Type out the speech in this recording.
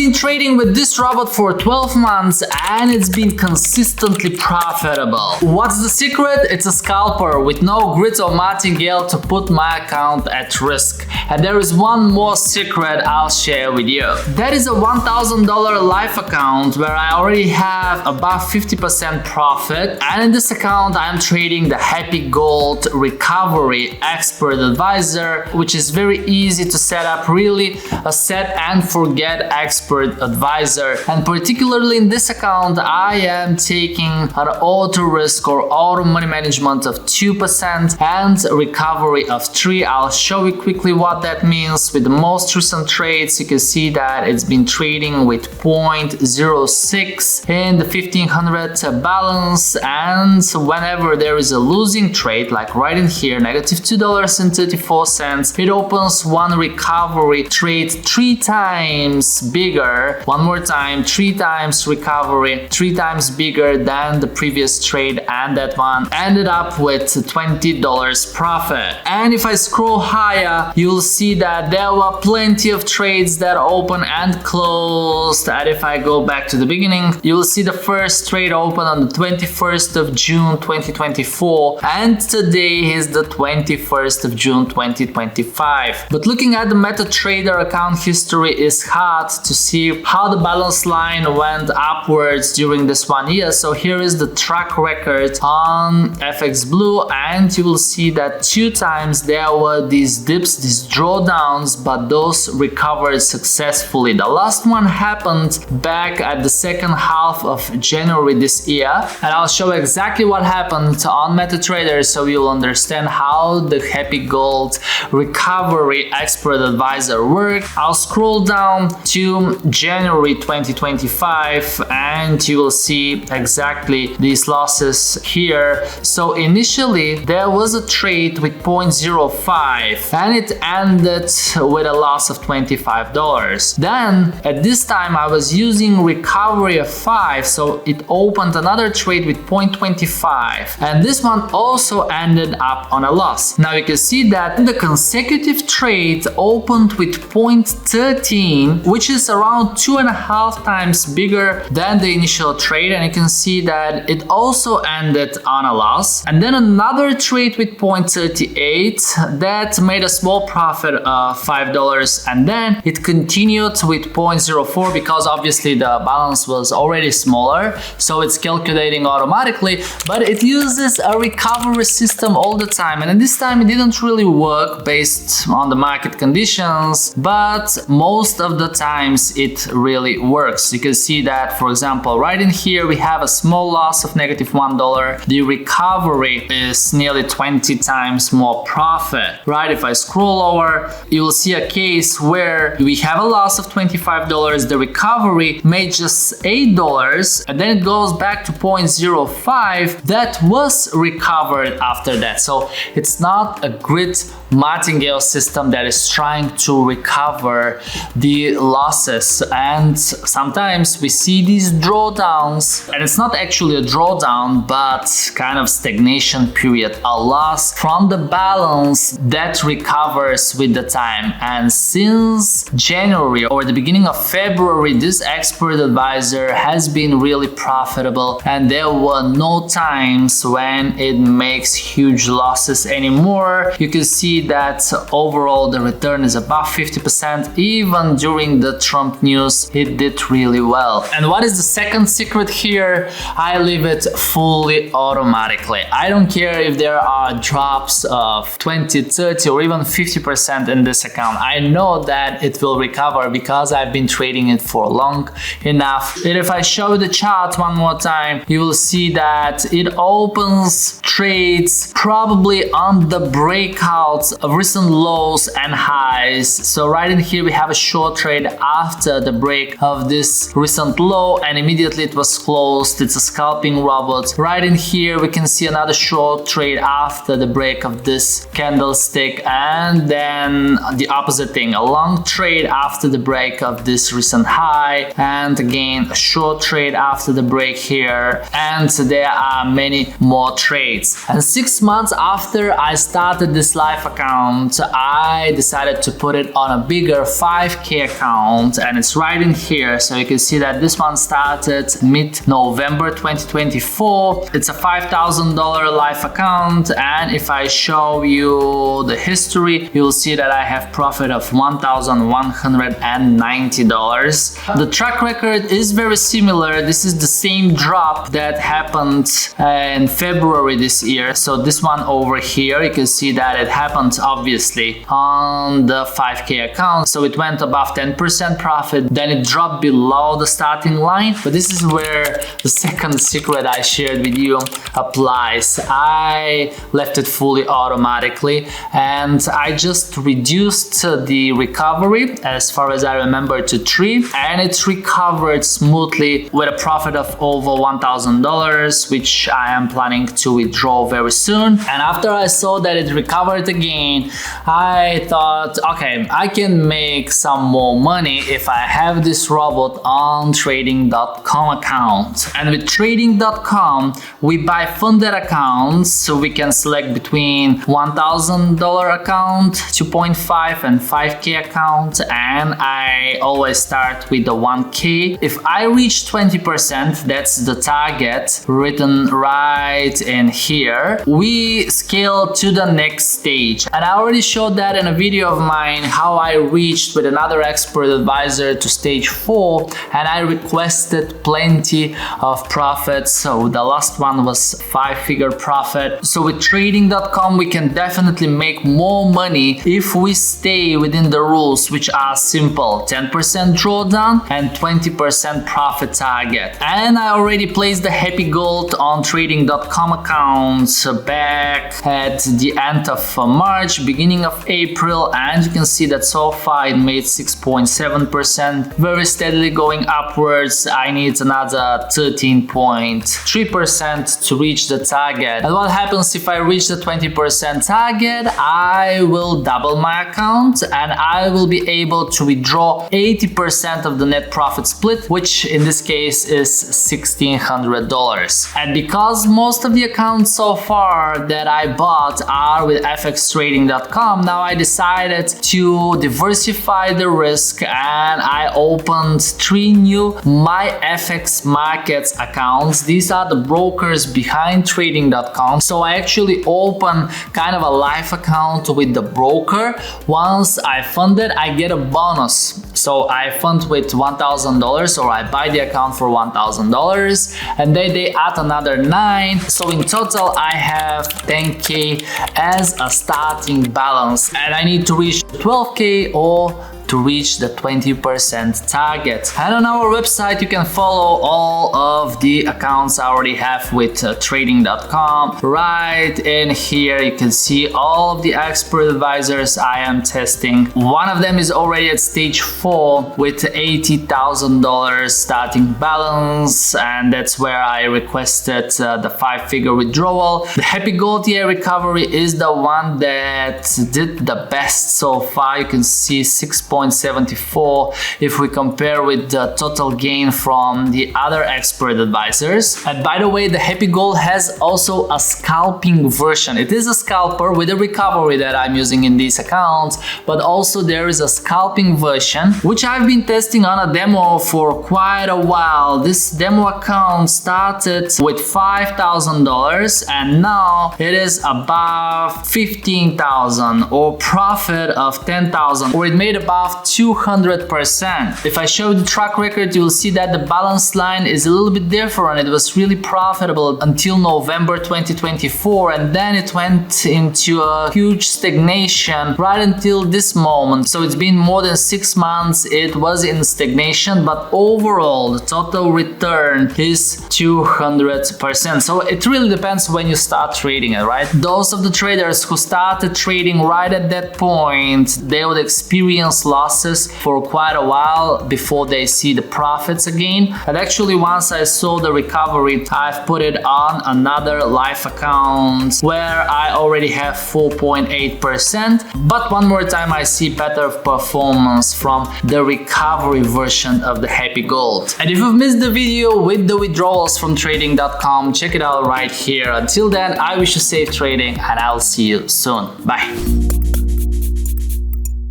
been trading with this robot for 12 months and it's been consistently profitable. What's the secret? It's a scalper with no grit or martingale to put my account at risk. And there is one more secret I'll share with you. That is a $1,000 live account where I already have about 50% profit, and in this account I'm trading the Happy Gold Recovery Expert Advisor, which is very easy to set up, really a set and forget expert advisor. And particularly in this account I am taking an auto risk or auto money management of 2% and recovery of 3%. I'll show you quickly what that means. With the most recent trades, you can see that it's been trading with 0.06 in the 1500 balance, and whenever there is a losing trade, like right in here, negative $2.34, it opens one recovery trade 3 times bigger. One more time, 3 times recovery, 3 times bigger than the previous trade, and that one ended up with $20 profit. And if I scroll higher, you'll see that there were plenty of trades that open and closed. And if I go back to the beginning, you'll see the first trade open on the 21st of June 2024, and today is the 21st of June 2025. But looking at the MetaTrader account history is hard to see how the balance line went upwards during this 1 year. So here is the track record on FX Blue, and you will see that 2 times there were these dips, these drawdowns, but those recovered successfully. The last one happened back at the second half of January this year, and I'll show exactly what happened on MetaTrader so you'll understand how the Happy Gold Recovery Expert Advisor works. I'll scroll down to January 2025 and you will see exactly these losses here. So initially there was a trade with 0.05 and it ended with a loss of $25. Then at this time I was using recovery of 5, so it opened another trade with 0.25, and this one also ended up on a loss. Now you can see that the consecutive trade opened with 0.13, which is around 2.5 times bigger than the initial trade, and you can see that it also ended on a loss. And then another trade with 0.38 that made a small profit of $5, and then it continued with 0.04 because obviously the balance was already smaller, so it's calculating automatically, but it uses a recovery system all the time, and this time it didn't really work based on the market conditions, but most of the times it really works. You can see that, for example, right in here we have a small loss of negative $1. The recovery is nearly 20 times more profit, right? If I scroll lower, you will see a case where we have a loss of $25, the recovery made just $8, and then it goes back to 0.05 that was recovered after that. So it's not a grit martingale system that is trying to recover the losses, and sometimes we see these drawdowns, and it's not actually a drawdown but kind of stagnation period, a loss from the balance that recovers with the time. And since January or the beginning of February, this expert advisor has been really profitable, and there were no times when it makes huge losses anymore. You can see that overall the return is above 50%. Even during the Trump news it did really well. And what is the second secret here? I leave it fully automatically. I don't care if there are drops of 20, 30 or even 50% in this account. I know that it will recover because I've been trading it for long enough. And if I show the chart one more time, you will see that it opens trades probably on the breakouts of recent lows and highs. So right in here we have a short trade after the break of this recent low, and immediately it was closed. It's a scalping robot. Right in here we can see another short trade after the break of this candlestick, and then the opposite thing, a long trade after the break of this recent high, and again a short trade after the break here, and there are many more trades. And 6 months after I started this live account, I decided to put it on a bigger 5K account, and and it's right in here. So you can see that this one started mid-November 2024. It's a $5,000 live account, and if I show you the history, you'll see that I have profit of $1,190. The track record is very similar. This is the same drop that happened in February this year. So this one over here, you can see that it happened obviously on the 5K account. So it went above 10% profit, then it dropped below the starting line. But this is where the second secret I shared with you applies. I left it fully automatically, and I just reduced the recovery, as far as I remember, to 3, and it's recovered smoothly with a profit of over $1,000, which I am planning to withdraw very soon. And after I saw that it recovered again, I thought, okay, I can make some more money if I have this robot on trading.com account. And with trading.com, we buy funded accounts, so we can select between $1,000 account, 2.5 and 5K account, and I always start with the 1K. If I reach 20%, that's the target written right in here, we scale to the next stage. And I already showed that in a video of mine, how I reached with another expert advisor to stage 4, and I requested plenty of profits. So the last one was 5-figure profit. So with trading.com, we can definitely make more money if we stay within the rules, which are simple: 10% drawdown and 20% profit target. And I already placed the happy gold on trading.com accounts back at the end of March, beginning of April, and you can see that so far it made 6.7%, very steadily going upwards. I need another 13.3% to reach the target. And what happens if I reach the 20% target? I will double my account and I will be able to withdraw 80% of the net profit split, which in this case is $1,600. And because most of the accounts so far that I bought are with fxtrading.com, now I decided to diversify the risk, and I opened 3 new MyFX Markets accounts. These are the brokers behind trading.com. So I actually open kind of a live account with the broker. Once I fund it, I get a bonus. So I fund with $1,000, or I buy the account for $1,000, and then they add another 9. So in total, I have 10K as a starting balance, and I need to reach 12K or to reach the 20% target. And on our website, you can follow all of the accounts I already have with trading.com. Right in here, you can see all of the expert advisors I am testing. One of them is already at stage 4 with $80,000 starting balance, and that's where I requested the 5-figure withdrawal. The Happy Gold Year recovery is the one that did the best so far. You can see 6.74 if we compare with the total gain from the other expert advisors. And by the way, the Happy Gold has also a scalping version. It is a scalper with a recovery that I'm using in these accounts, but also there is a scalping version, which I've been testing on a demo for quite a while. This demo account started with $5,000 and now it is above $15,000, or profit of $10,000, or it made above 200%. If I show the track record, you'll see that the balance line is a little bit different. It was really profitable until November 2024, and then it went into a huge stagnation right until this moment. So it's been more than 6 months it was in stagnation, but overall the total return is 200%. So it really depends when you start trading it, right? Those of the traders who started trading right at that point, they would experience losses for quite a while before they see the profits again. And actually, once I saw the recovery, I've put it on another live account where I already have 4.8%. But one more time, I see better performance from the recovery version of the Happy Gold. And if you've missed the video with the withdrawals from trading.com, check it out right here. Until then, I wish you safe trading and I'll see you soon. Bye.